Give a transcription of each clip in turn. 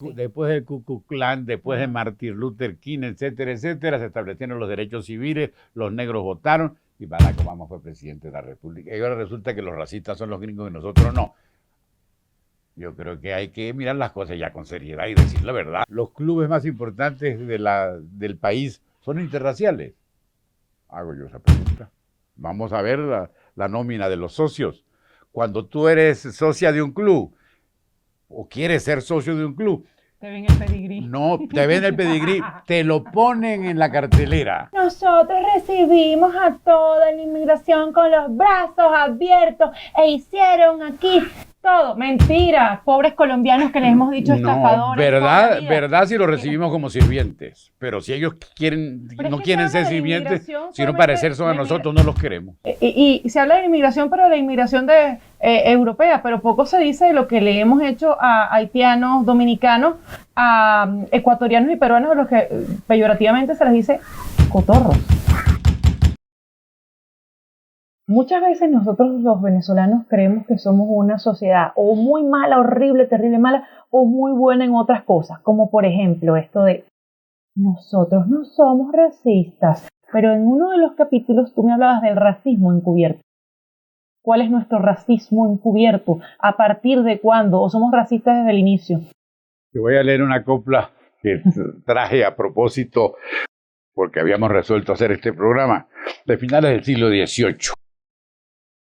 Después del Ku Klux Klan, después de Martin Luther King, etcétera, etcétera, se establecieron los derechos civiles, los negros votaron y Barack Obama fue presidente de la República. Y ahora resulta que los racistas son los gringos y nosotros no. Yo creo que hay que mirar las cosas ya con seriedad y decir la verdad. Los clubes más importantes del país son interraciales. Hago yo esa pregunta. Vamos a ver la nómina de los socios. Cuando tú eres socia de un club o quieres ser socio de un club, te ven el pedigrí. No, te ven el pedigrí, te lo ponen en la cartelera. Nosotros recibimos a toda la inmigración con los brazos abiertos e hicieron aquí todo. Mentira, pobres colombianos que les hemos dicho estafadores. Verdad si lo recibimos como sirvientes, pero si ellos no quieren ser sirvientes, sino parecerse a nosotros, no los queremos. Y se habla de inmigración, pero de la inmigración europea, pero poco se dice de lo que le hemos hecho a haitianos, dominicanos, a ecuatorianos y peruanos, a los que peyorativamente se les dice cotorros. Muchas veces nosotros los venezolanos creemos que somos una sociedad o muy mala, horrible, terrible, mala, o muy buena en otras cosas, como por ejemplo esto de nosotros no somos racistas, pero en uno de los capítulos tú me hablabas del racismo encubierto. ¿Cuál es nuestro racismo encubierto? ¿A partir de cuándo? ¿O somos racistas desde el inicio? Te voy a leer una copla que traje a propósito porque habíamos resuelto hacer este programa de finales del siglo XVIII.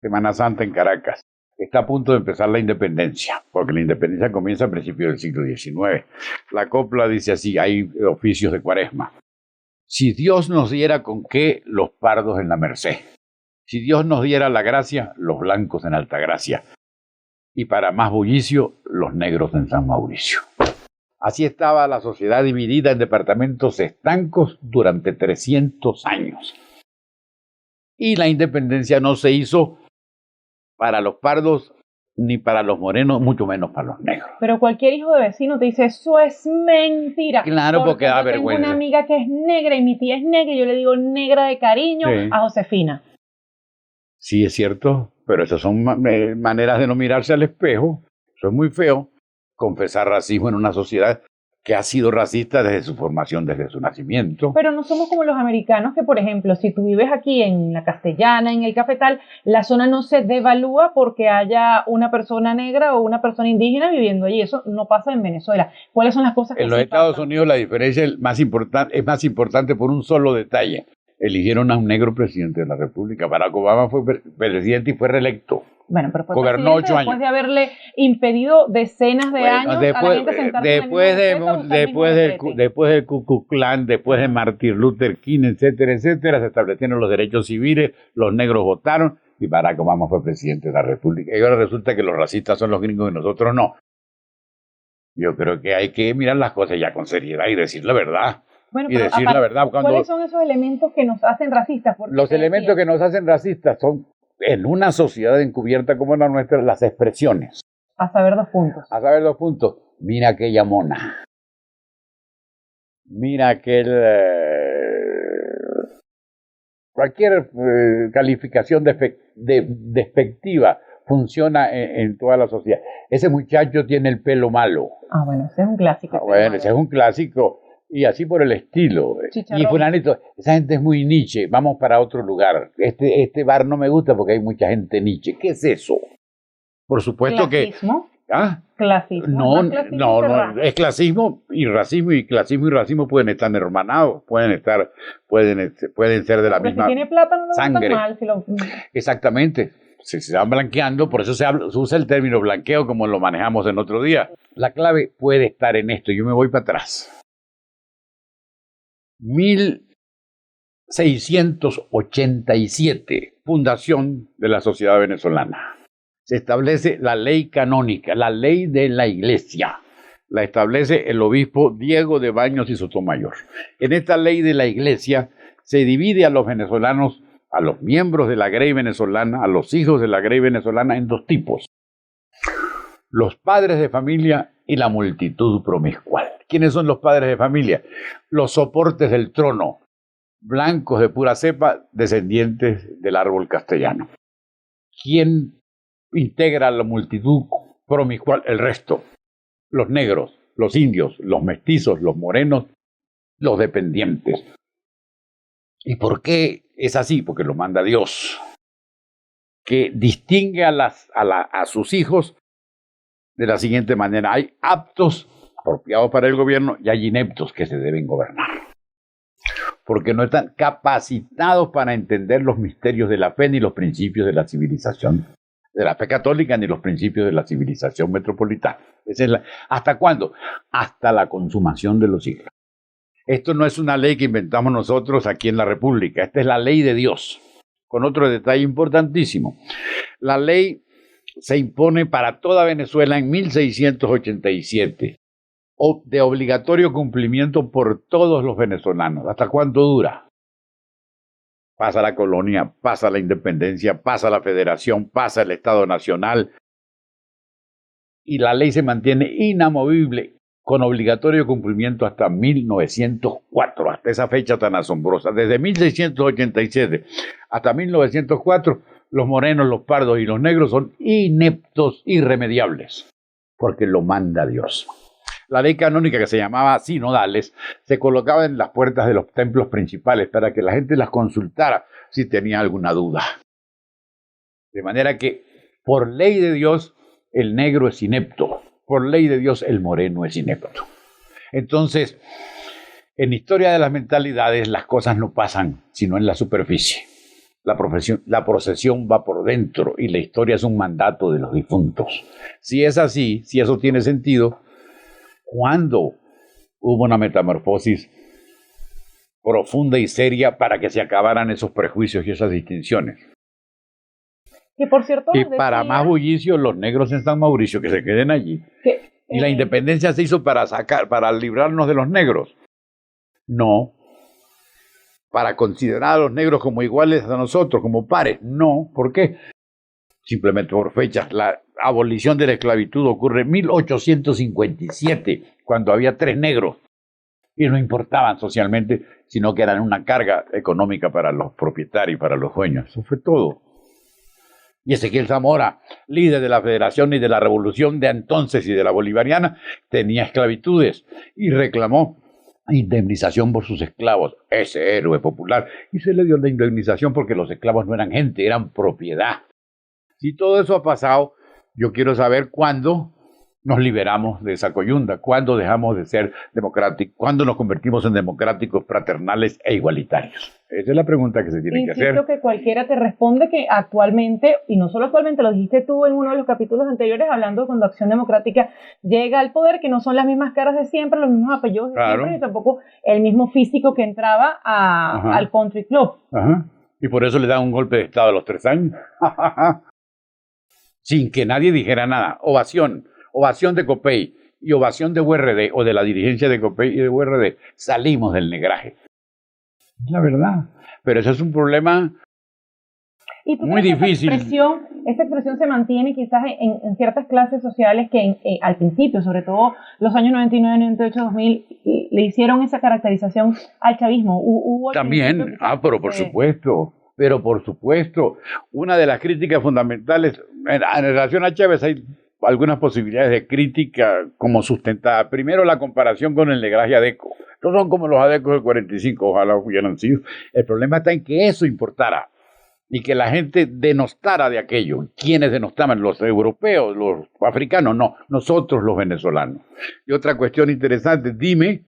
Semana Santa en Caracas. Está a punto de empezar la independencia, porque la independencia comienza a principios del siglo XIX. La copla dice así, hay oficios de Cuaresma. Si Dios nos diera con qué, los pardos en la merced. Si Dios nos diera la gracia, los blancos en Altagracia. Y para más bullicio, los negros en San Mauricio. Así estaba la sociedad dividida en departamentos estancos durante 300 años. Y la independencia no se hizo para los pardos ni para los morenos, mucho menos para los negros. Pero cualquier hijo de vecino te dice, eso es mentira. Claro, porque da vergüenza. Tengo una amiga que es negra y mi tía es negra y yo le digo negra de cariño a Josefina. Sí, es cierto, pero esas son maneras de no mirarse al espejo. Eso es muy feo, confesar racismo en una sociedad que ha sido racista desde su formación, desde su nacimiento. Pero no somos como los americanos que, por ejemplo, si tú vives aquí en la Castellana, en el Cafetal, la zona no se devalúa porque haya una persona negra o una persona indígena viviendo allí. Eso no pasa en Venezuela. ¿Cuáles son las cosas que en los Estados Unidos la diferencia es más importante por un solo detalle. Eligieron a un negro presidente de la República. Barack Obama fue presidente y fue reelecto. Bueno, pero fue gobernó 8 años. Después de haberle impedido decenas de años a la gente sentarse después del Ku Klux Klan, después de Martin Luther King, etcétera, etcétera, se establecieron los derechos civiles, los negros votaron y Barack Obama fue presidente de la República. Y ahora resulta que los racistas son los gringos y nosotros no. Yo creo que hay que mirar las cosas ya con seriedad y decir la verdad. Bueno, y decir la verdad. ¿Cuáles son esos elementos que nos hacen racistas? Los elementos que nos hacen racistas son, en una sociedad encubierta como la nuestra, las expresiones. A saber 2 puntos. A saber 2 puntos. Mira aquella mona. Mira aquel... cualquier calificación despectiva funciona en toda la sociedad. Ese muchacho tiene el pelo malo. Ah, bueno, ese es un clásico. Bueno, ese es un clásico. Y así por el estilo. Chicharrón. Y fulanito, esa gente es muy niche, vamos para otro lugar. Este bar no me gusta porque hay mucha gente niche. ¿Qué es eso? Por supuesto ¿Clasismo? que... ¿Ah? Clasismo. No, es clasismo y racismo pueden estar hermanados, pueden ser de la misma si tiene plata no lo sangre. Mal, si lo... Exactamente. Se van blanqueando, por eso se usa el término blanqueo como lo manejamos en otro día. La clave puede estar en esto. Yo me voy para atrás. 1687, fundación de la Sociedad Venezolana. Se establece la ley canónica, la ley de la Iglesia. La establece el obispo Diego de Baños y Sotomayor. En esta ley de la Iglesia se divide a los venezolanos, a los miembros de la Grey venezolana, a los hijos de la Grey venezolana en 2 tipos. Los padres de familia y la multitud promiscual. ¿Quiénes son los padres de familia? Los soportes del trono, blancos de pura cepa, descendientes del árbol castellano. ¿Quién integra la multitud promiscual? El resto, los negros, los indios, los mestizos, los morenos, los dependientes. ¿Y por qué es así? Porque lo manda Dios, que distingue a sus hijos de la siguiente manera. Hay aptos, apropiados para el gobierno, y hay ineptos que se deben gobernar. Porque no están capacitados para entender los misterios de la fe ni los principios de la civilización, de la fe católica, ni los principios de la civilización metropolitana. ¿Hasta cuándo? Hasta la consumación de los siglos. Esto no es una ley que inventamos nosotros aquí en la República, esta es la ley de Dios, con otro detalle importantísimo. La ley se impone para toda Venezuela en 1687, de obligatorio cumplimiento por todos los venezolanos. ¿Hasta cuánto dura? Pasa la colonia, pasa la independencia, pasa la federación, pasa el Estado Nacional, y la ley se mantiene inamovible, con obligatorio cumplimiento hasta 1904, hasta esa fecha tan asombrosa. Desde 1687 hasta 1904, los morenos, los pardos y los negros son ineptos, irremediables, porque lo manda Dios. La ley canónica, que se llamaba sinodales, se colocaba en las puertas de los templos principales para que la gente las consultara si tenía alguna duda. De manera que, por ley de Dios, el negro es inepto. Por ley de Dios, el moreno es inepto. Entonces, en historia de las mentalidades, las cosas no pasan sino en la superficie. La procesión va por dentro y la historia es un mandato de los difuntos. Si es así, si eso tiene sentido, ¿cuándo hubo una metamorfosis profunda y seria para que se acabaran esos prejuicios y esas distinciones? Que por cierto, y para más bullicio, los negros en San Mauricio, que se queden allí. Y la independencia se hizo para librarnos de los negros. No. Para considerar a los negros como iguales a nosotros, como pares. No. ¿Por qué? Simplemente por fechas. La abolición de la esclavitud ocurre en 1857, cuando había 3 negros. Y no importaban socialmente, sino que eran una carga económica para los propietarios y para los dueños. Eso fue todo. Y Ezequiel Zamora, líder de la Federación y de la Revolución de entonces y de la Bolivariana, tenía esclavitudes y reclamó indemnización por sus esclavos, ese héroe popular. Y se le dio la indemnización porque los esclavos no eran gente, eran propiedad. Si todo eso ha pasado, yo quiero saber cuándo nos liberamos de esa coyunda, cuándo dejamos de ser democráticos, cuándo nos convertimos en democráticos, fraternales e igualitarios. Esa es la pregunta que se tiene que hacer. Insisto que cualquiera te responde que actualmente, y no solo actualmente, lo dijiste tú en uno de los capítulos anteriores, hablando de cuando Acción Democrática llega al poder, que no son las mismas caras de siempre, los mismos apellidos de siempre, y tampoco el mismo físico que entraba al country club. Ajá. Y por eso le dan un golpe de Estado a los 3 años. Sin que nadie dijera nada. Ovación de Copey y ovación de URD, o de la dirigencia de Copey y de URD. Salimos del negraje. Es la verdad. Pero ese es un problema muy difícil. Esa expresión se mantiene quizás en ciertas clases sociales que al principio, sobre todo los años 99, 98, 2000, le hicieron esa caracterización al chavismo. También, pero por supuesto, una de las críticas fundamentales en relación a Chávez, hay algunas posibilidades de crítica como sustentada. Primero, la comparación con el negraje adeco. No son como los adecos del 45, ojalá hubieran sido. El problema está en que eso importara y que la gente denostara de aquello. ¿Quiénes denostaban? Los europeos, los africanos, no, nosotros los venezolanos. Y otra cuestión interesante, dime.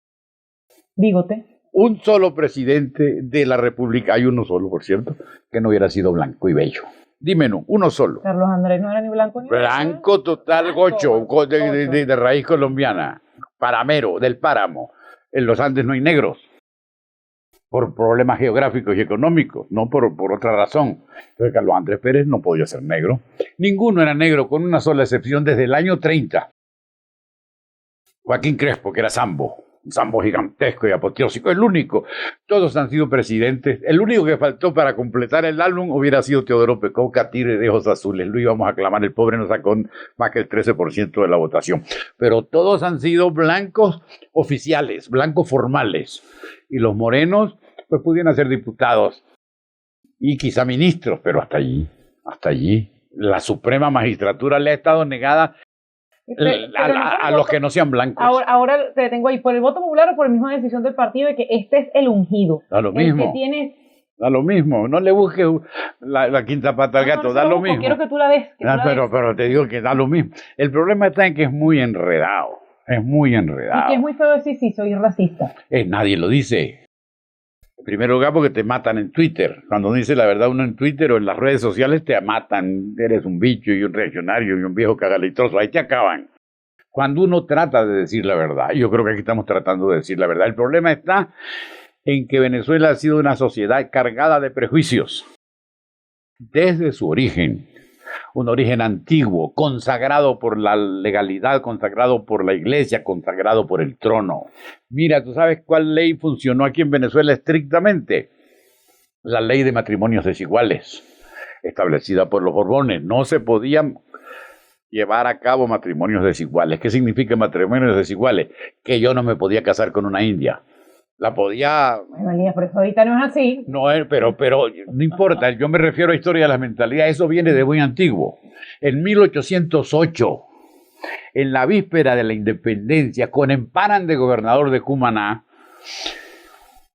Bigote. Un solo presidente de la República, hay uno solo, por cierto, que no hubiera sido blanco y bello. Dime uno solo. Carlos Andrés no era ni blanco ni bello. Blanco total, gocho, de raíz colombiana, paramero, del páramo. En los Andes no hay negros, por problemas geográficos y económicos, no por otra razón. Entonces Carlos Andrés Pérez no podía ser negro. Ninguno era negro, con una sola excepción, desde el año 30. Joaquín Crespo, que era sambo. Un sambo gigantesco y apoteósico, el único. Todos han sido presidentes. El único que faltó para completar el álbum hubiera sido Teodoro Pecó, Catire de ojos azules. Lo íbamos a aclamar, el pobre no sacó más que el 13% de la votación. Pero todos han sido blancos oficiales, blancos formales. Y los morenos, pues pudieran ser diputados y quizá ministros, pero hasta allí. La Suprema Magistratura le ha estado negada A los que no sean blancos. Ahora te tengo ahí, ¿por el voto popular o por la misma decisión del partido de que este es el ungido? Da lo mismo. El que tiene... Da lo mismo, no le busques la quinta pata al gato, da lo mismo. Quiero que tú la ves. Pero te digo que da lo mismo. El problema está en que es muy enredado, es muy enredado. Y que es muy feo decir sí, soy racista. Nadie lo dice. En primer lugar porque te matan en Twitter. Cuando dice la verdad uno en Twitter o en las redes sociales te matan. Eres un bicho y un reaccionario y un viejo cagalitroso. Ahí te acaban. Cuando uno trata de decir la verdad, yo creo que aquí estamos tratando de decir la verdad. El problema está en que Venezuela ha sido una sociedad cargada de prejuicios desde su origen. Un origen antiguo, consagrado por la legalidad, consagrado por la iglesia, consagrado por el trono. Mira, ¿tú sabes cuál ley funcionó aquí en Venezuela estrictamente? La ley de matrimonios desiguales, establecida por los Borbones. No se podían llevar a cabo matrimonios desiguales. ¿Qué significa matrimonios desiguales? Que yo no me podía casar con una india. La podía... Bueno, Elías, pero eso ahorita no es así. No, pero no importa, yo me refiero a historia de las mentalidades, eso viene de muy antiguo. En 1808, en la víspera de la independencia, con Emparan de gobernador de Cumaná,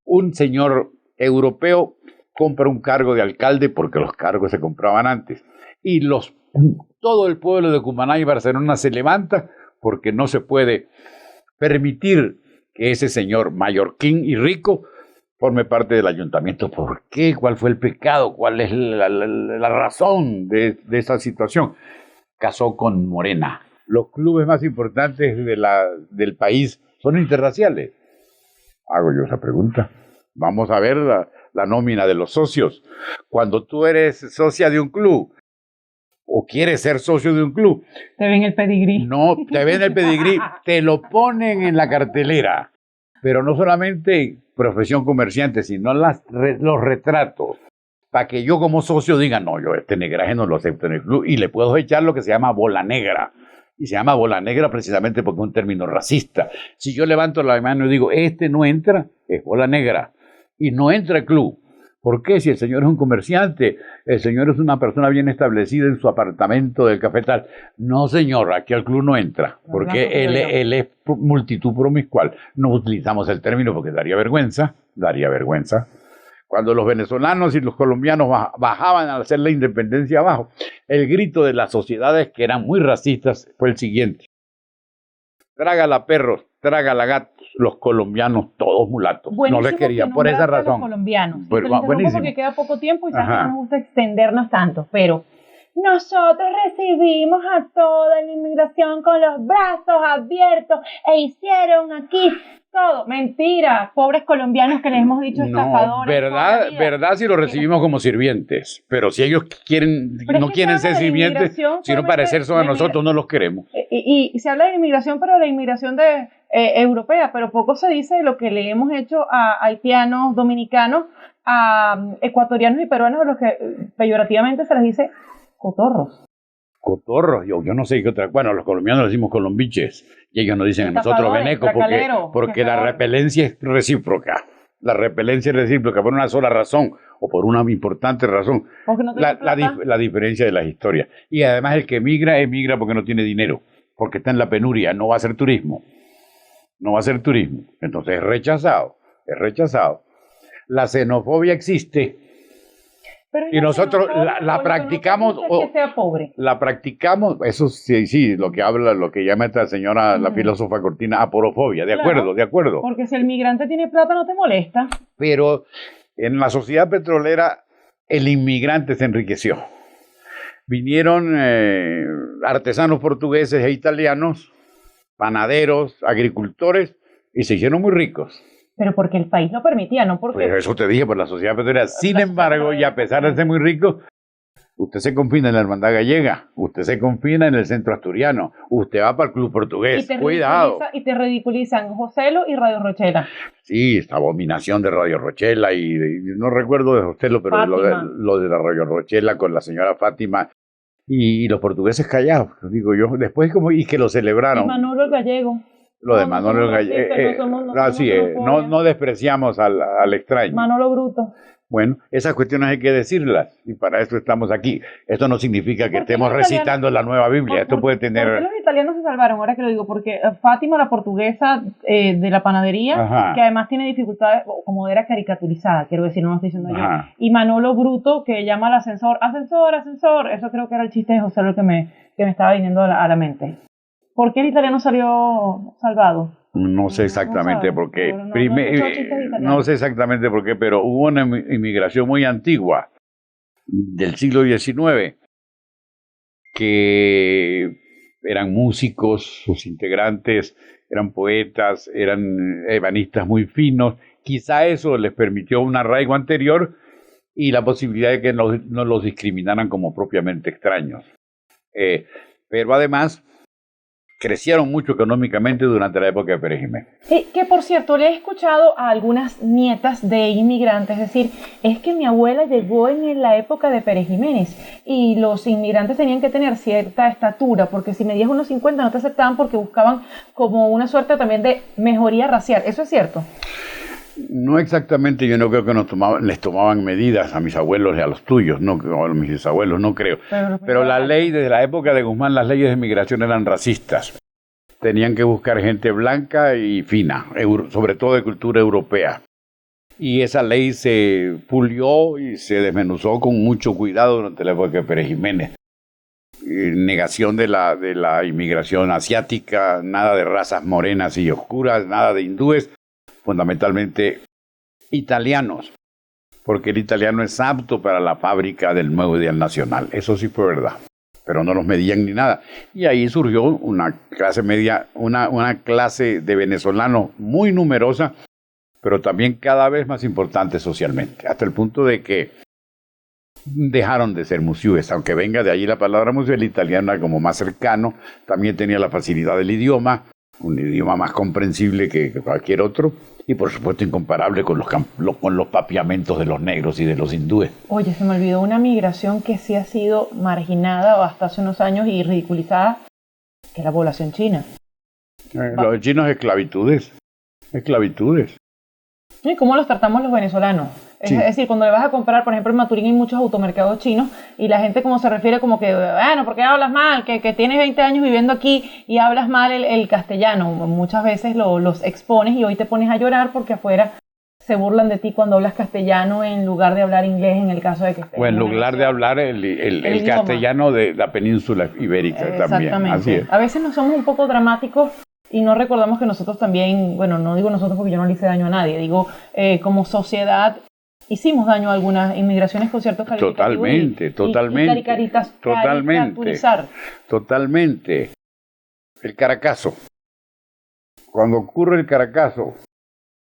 un señor europeo compra un cargo de alcalde, porque los cargos se compraban antes, y todo el pueblo de Cumaná y Barcelona se levanta porque no se puede permitir que ese señor mallorquín y rico forme parte del ayuntamiento. ¿Por qué? ¿Cuál fue el pecado? ¿Cuál es la razón de esa situación? Casó con Morena. Los clubes más importantes del país son interraciales. Hago yo esa pregunta. Vamos a ver la nómina de los socios. Cuando tú eres socia de un club o quieres ser socio de un club, te ven el pedigrí. No, te ven el pedigrí, te lo ponen en la cartelera. Pero no solamente profesión comerciante, sino los retratos. Para que yo como socio diga, no, yo este negraje no lo acepto en el club. Y le puedo echar lo que se llama bola negra. Y se llama bola negra precisamente porque es un término racista. Si yo levanto la mano y digo, este no entra, es bola negra. Y no entra al club. ¿Por qué? Si el señor es un comerciante, el señor es una persona bien establecida en su apartamento del cafetal. No, señor, aquí al club no entra, porque él es multitud promiscual. No utilizamos el término porque daría vergüenza. Cuando los venezolanos y los colombianos bajaban a hacer la independencia abajo, el grito de las sociedades que eran muy racistas fue el siguiente: trágala perros, trágala gatos. Los colombianos, todos mulatos, buenísimo, no les querían, por esa razón. Los colombianos. Pero, buenísimo. Porque queda poco tiempo y sabes que no nos gusta extendernos tanto, pero nosotros recibimos a toda la inmigración con los brazos abiertos e hicieron aquí todo. Mentira, pobres colombianos que les hemos dicho estafadores. Verdad si los recibimos como sirvientes, pero si ellos no quieren ser sirvientes, sino parecerse a nosotros, no los queremos. Y se habla de inmigración, pero la inmigración europea, pero poco se dice de lo que le hemos hecho a haitianos, dominicanos, a ecuatorianos y peruanos, a los que peyorativamente se les dice cotorros. Cotorros, yo no sé qué otra. Bueno, los colombianos decimos colombiches y ellos nos dicen a nosotros venecos porque la repelencia es recíproca. La repelencia es recíproca por una sola razón o por una importante razón. No la diferencia de las historias. Y además el que emigra porque no tiene dinero, porque está en la penuria, no va a hacer turismo. Entonces es rechazado. La xenofobia existe. Pero y nosotros la practicamos. Que sea pobre. La practicamos, eso sí, lo que llama esta señora, la filósofa Cortina, aporofobia. De acuerdo. Porque si el migrante tiene plata no te molesta. Pero en la sociedad petrolera el inmigrante se enriqueció. Vinieron artesanos portugueses e italianos, panaderos, agricultores, y se hicieron muy ricos. Pero porque el país lo permitía, no porque... Pues eso te dije, por la sociedad petrolera. Sin embargo, y a pesar de ser muy rico, usted se confina en la Hermandad Gallega, usted se confina en el Centro Asturiano, usted va para el Club Portugués, cuidado. Y te ridiculizan Joselo y Radio Rochela. Sí, esta abominación de Radio Rochela, y no recuerdo de Joselo, pero lo de la Radio Rochela con la señora Fátima, y los portugueses callados, digo yo, después y que lo celebraron. Y Manolo el Gallego. Lo de Manolo Gallego. Así es, no despreciamos al extraño. Manolo Bruto. Bueno, esas cuestiones hay que decirlas y para eso estamos aquí. Esto no significa que estemos recitando la nueva Biblia. Esto puede tener... ¿Por qué los italianos se salvaron? Ahora que lo digo, porque Fátima, la portuguesa de la panadería, Ajá. que además tiene dificultades, como era caricaturizada, quiero decir, no lo estoy diciendo Ajá. yo. Y Manolo Bruto, que llama al ascensor, ascensor, ascensor. Eso creo que era el chiste de José lo que me estaba viniendo a la mente. ¿Por qué el italiano salió salvado? No sé exactamente por qué. No sé exactamente por qué, pero hubo una inmigración muy antigua del siglo XIX que eran músicos, sus integrantes eran poetas, eran ebanistas muy finos. Quizá eso les permitió un arraigo anterior y la posibilidad de que no los discriminaran como propiamente extraños. Pero además crecieron mucho económicamente durante la época de Pérez Jiménez. Que por cierto, le he escuchado a algunas nietas de inmigrantes decir, es que mi abuela llegó en la época de Pérez Jiménez y los inmigrantes tenían que tener cierta estatura, porque si medías unos 50 no te aceptaban porque buscaban como una suerte también de mejoría racial. ¿Eso es cierto? No exactamente, yo no creo que les tomaban medidas a mis abuelos y a los tuyos, no, a mis bisabuelos, no creo. Pero la ley, desde la época de Guzmán, las leyes de migración eran racistas. Tenían que buscar gente blanca y fina, sobre todo de cultura europea. Y esa ley se pulió y se desmenuzó con mucho cuidado durante la época de Pérez Jiménez. Negación de la inmigración asiática, nada de razas morenas y oscuras, nada de hindúes, fundamentalmente italianos, porque el italiano es apto para la fábrica del nuevo ideal nacional. Eso sí fue verdad, pero no los medían ni nada. Y ahí surgió una clase media, una clase de venezolanos muy numerosa, pero también cada vez más importante socialmente, hasta el punto de que dejaron de ser musiúes, aunque venga de allí la palabra musiú, el italiano era como más cercano, también tenía la facilidad del idioma, un idioma más comprensible que cualquier otro, y por supuesto incomparable con los papiamentos de los negros y de los hindúes. Oye, se me olvidó una migración que sí ha sido marginada hasta hace unos años y ridiculizada, que es la población china. Los chinos esclavitudes. ¿Y cómo los tratamos los venezolanos? Sí. Es decir, cuando le vas a comprar, por ejemplo, en Maturín hay muchos automercados chinos y la gente como se refiere como que, bueno, ¿por qué hablas mal? Que tienes 20 años viviendo aquí y hablas mal el castellano. Muchas veces los expones y hoy te pones a llorar porque afuera se burlan de ti cuando hablas castellano en lugar de hablar inglés en el caso de que estés. O en lugar de hablar el castellano de la península ibérica también. Así es. A veces nos somos un poco dramáticos y no recordamos que nosotros también, bueno, no digo nosotros porque yo no le hice daño a nadie, digo como sociedad hicimos daño a algunas inmigraciones con ciertos calificativos. Totalmente. El Caracazo. Cuando ocurre el Caracazo,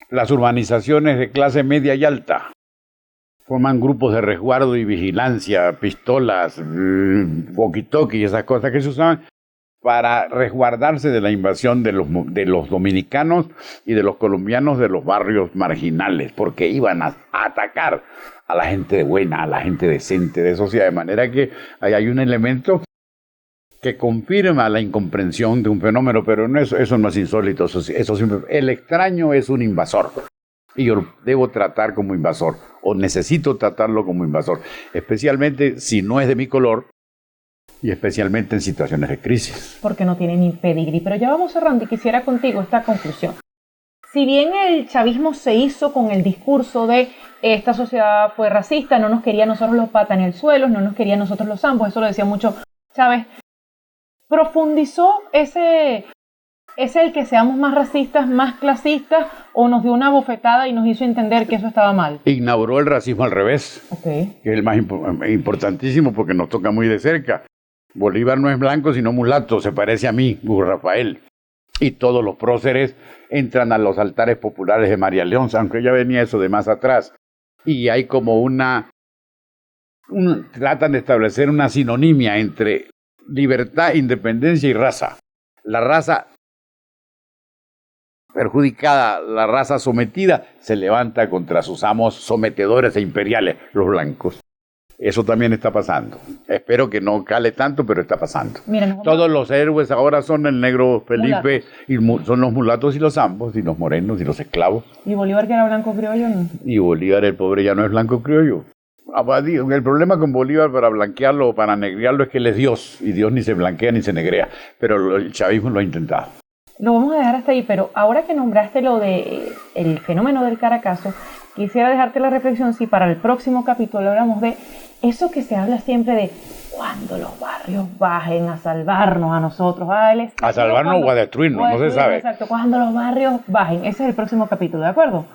las urbanizaciones de clase media y alta forman grupos de resguardo y vigilancia, pistolas, walkie-talkie y esas cosas que se usaban para resguardarse de la invasión de los dominicanos y de los colombianos de los barrios marginales, porque iban a atacar a la gente buena, a la gente decente de sociedad, de manera que ahí hay un elemento que confirma la incomprensión de un fenómeno, pero eso no es insólito, el extraño es un invasor. Y yo lo debo tratar como invasor, o necesito tratarlo como invasor, especialmente si no es de mi color, y especialmente en situaciones de crisis. Porque no tiene ni pedigrí. Pero ya vamos cerrando y quisiera contigo esta conclusión. Si bien el chavismo se hizo con el discurso de esta sociedad fue racista, no nos quería a nosotros los patas en el suelo, no nos quería a nosotros los zambos, eso lo decía mucho Chávez, ¿profundizó ese el que seamos más racistas, más clasistas, o nos dio una bofetada y nos hizo entender que eso estaba mal? Inauguró el racismo al revés, que es el más importantísimo porque nos toca muy de cerca. Bolívar no es blanco sino mulato, se parece a mí, Rafael. Y todos los próceres entran a los altares populares de María León, aunque ya venía eso de más atrás. Y hay como tratan de establecer una sinonimia entre libertad, independencia y raza. La raza perjudicada, la raza sometida, se levanta contra sus amos sometedores e imperiales, los blancos. Eso también está pasando. Espero que no cale tanto, pero está pasando. Mira, Todos los héroes ahora son el negro Felipe, y son los mulatos y los zambos, y los morenos y los esclavos. ¿Y Bolívar, que era blanco criollo, no? Y Bolívar, el pobre, ya no es blanco criollo. El problema con Bolívar, para blanquearlo o para negrearlo, es que él es Dios, y Dios ni se blanquea ni se negrea. Pero el chavismo lo ha intentado. Lo vamos a dejar hasta ahí, pero ahora que nombraste lo de el fenómeno del Caracazo, quisiera dejarte la reflexión si para el próximo capítulo hablamos de eso que se habla siempre de cuando los barrios bajen a salvarnos a nosotros, a salvarnos o a destruirnos, no se sabe. Exacto, cuando los barrios bajen. Ese es el próximo capítulo, ¿de acuerdo?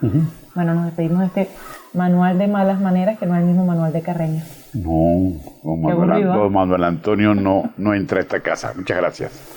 Bueno, nos despedimos de este manual de malas maneras, que no es el mismo manual de Carreño. No, don Manuel Antonio no entra a esta casa. Muchas gracias.